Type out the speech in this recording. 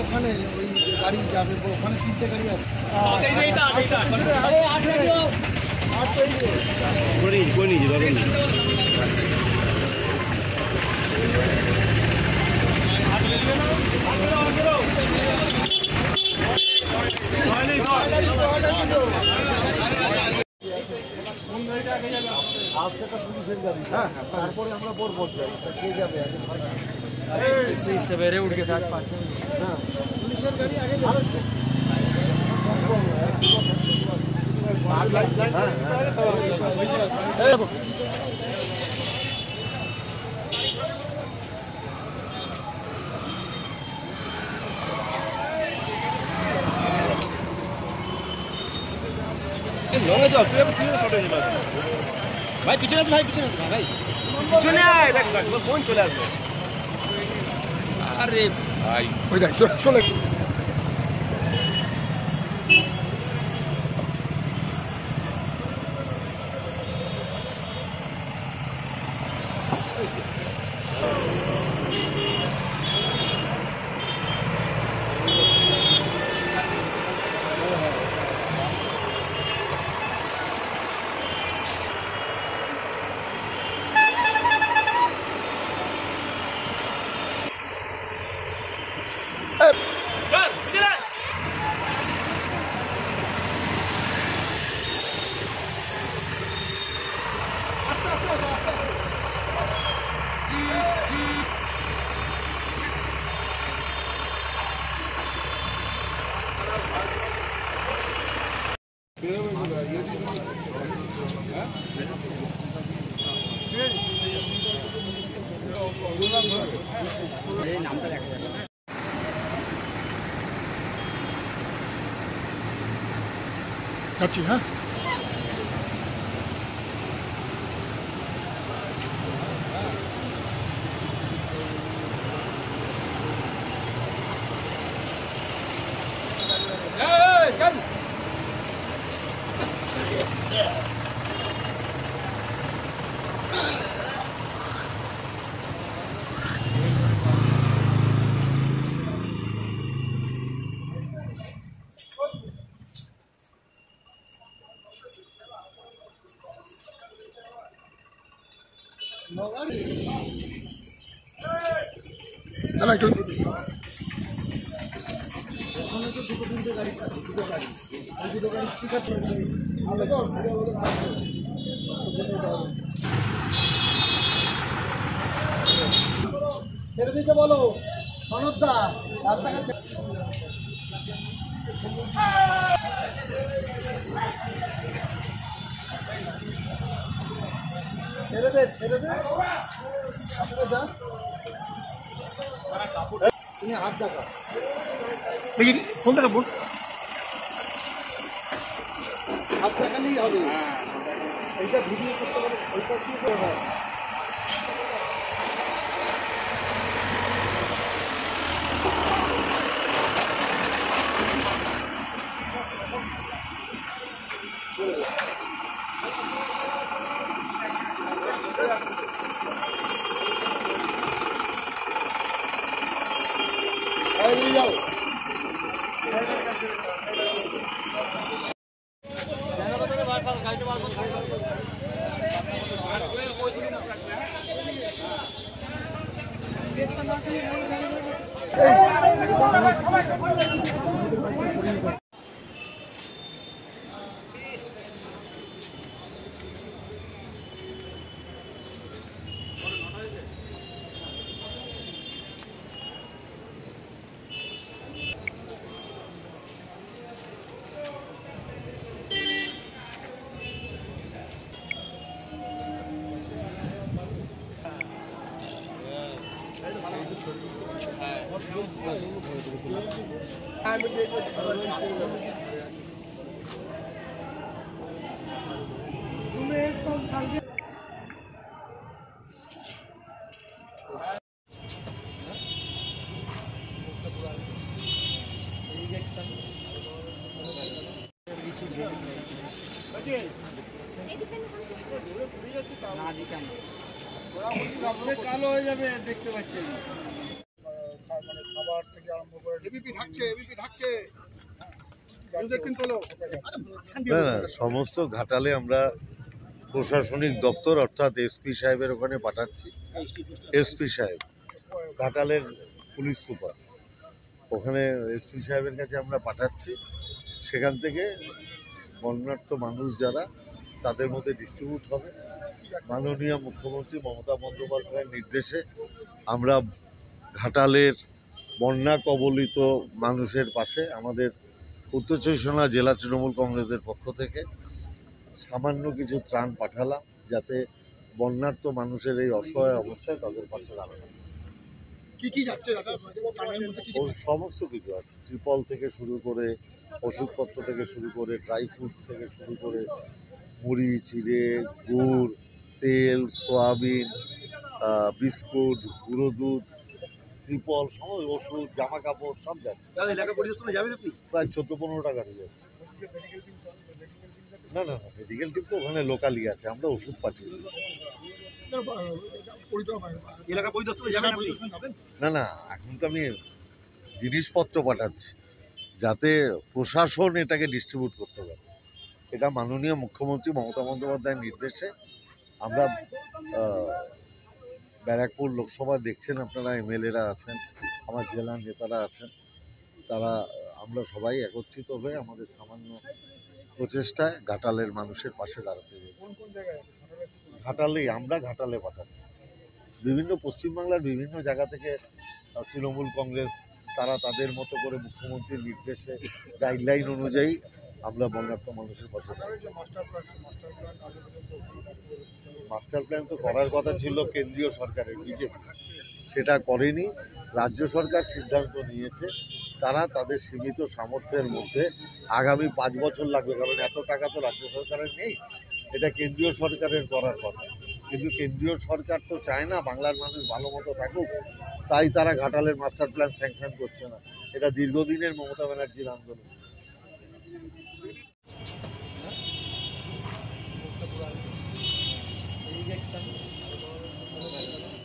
ওখানে ওই গাড়ি যাবে, ওখানে 3টে গাড়ি আছে। তারপরে আমরা পড়বো কে যাবে सवेरे उठ के था पुलिस गाड़ी आगे লঙ্গে চল, তুই কি শর্টে যাবে ভাই? পিছনে আছে ভাই, পিছনে আছে ভাই, পিছনে আয়। দেখ কোন চলে আসবে। আরে ভাই ওই দেখ চলে নামটা দেখা যাবে। যাচ্ছি, হ্যাঁ চল একটু ছেড়ে দিতে বলো সনদদা, রাস্তাঘাট ছেড়ে দে, ছেড়ে দে। তুমি হাত দেখা দেখি ফোন দেখা, বোন হাত দেখালেই হবে। এইটা ভিডিও করতে পারে, ওই পাশ দিয়ে করে হয়। যাও কালো হয়ে যাবে দেখতে পাচ্ছি। মানে খাবার থেকে আরম্ভ করে এবিপি ঢাকছে না না, সমস্ত ঘাটালে আমরা প্রশাসনিক দপ্তর অর্থাৎ এসপি সাহেবের ওখানে পাঠাচ্ছি। এসপি সাহেব ঘাটালের পুলিশ সুপার, ওখানে এসপি সাহেবের কাছে আমরা পাঠাচ্ছি। সেখান থেকে বন্যার্ত মানুষ যারা, তাদের মধ্যে ডিস্ট্রিবিউট হবে। মাননীয় মুখ্যমন্ত্রী মমতা বন্দ্যোপাধ্যায়ের নির্দেশে আমরা ঘাটালের বন্যা কবলিত মানুষের পাশে আমাদের উত্তর চব্বিশ পরগনা জেলা তৃণমূল কংগ্রেসের পক্ষ থেকে সামান্য কিছু ত্রাণ পাঠালাম, যাতে বন্যার্ত মানুষের এই অসহায় অবস্থায় তাদের পাশে দাঁড়ানো। কি যাচ্ছে দাদা? সমস্ত কিছু আছে, ত্রিপল থেকে শুরু করে ওষুধপত্র থেকে শুরু করে ড্রাই ফ্রুট থেকে শুরু করে মুড়ি, চিড়ে, গুড়, তেল, সয়াবিন, বিস্কুট, গুঁড়ো দুধ, ত্রিপল, সমস্ত ওষুধ, জামা কাপড় সব যাচ্ছে। এলাকা পরিদর্শনে যাবেন আপনি? প্রায় 14-15 টাকা নিয়ে যাচ্ছে। না না না, মেডিকেল টিম তো ওখানে লোকালি আছে, আমরা ওষুধ পাঠিয়ে দিচ্ছি। এলাকা পরিদর্শনে যাবেন আপনি? না না, এখন তো আমি জিনিসপত্র পাঠাচ্ছি যাতে প্রশাসন এটাকে ডিস্ট্রিবিউট করতে পারে। এটা মাননীয় মুখ্যমন্ত্রী মমতা বন্দ্যোপাধ্যায়ের নির্দেশে আমরা ব্যারাকপুর লোকসভা দেখছেন আপনারা, এমএলএরা আছেন, আমার জেলার নেতারা আছেন, তারা আমরা সবাই একত্রিত হয়ে আমাদের সামান্য প্রচেষ্টায় ঘাটালের মানুষের পাশে দাঁড়াতে গেছি। ঘাটালেই আমরা ঘাটালে পাঠাচ্ছি। বিভিন্ন পশ্চিমবাংলার বিভিন্ন জায়গা থেকে তৃণমূল কংগ্রেস তারা তাদের মতো করে মুখ্যমন্ত্রীর নির্দেশে গাইডলাইন অনুযায়ী আমরা বন্যার্ত মানুষের পাশে দাঁড়াচ্ছি। মাস্টার প্ল্যান তো করার কথা ছিল কেন্দ্রীয় সরকারের, বিজেপি সেটা করেনি। রাজ্য সরকার সিদ্ধান্ত নিয়েছে তারা তাদের সীমিত সামর্থ্যের মধ্যে আগামী 5 বছর লাগবে, কারণ এত টাকা তো রাজ্য সরকারের নেই, এটা কেন্দ্রীয় সরকারের করার কথা। কিন্তু কেন্দ্রীয় সরকার তো চায় না বাংলার মানুষ ভালো মতো থাকুক, তাই তারা ঘাটালের মাস্টার প্ল্যান স্যাংশন করছে না। এটা দীর্ঘদিনের মমতা ব্যানার্জির আন্দোলন।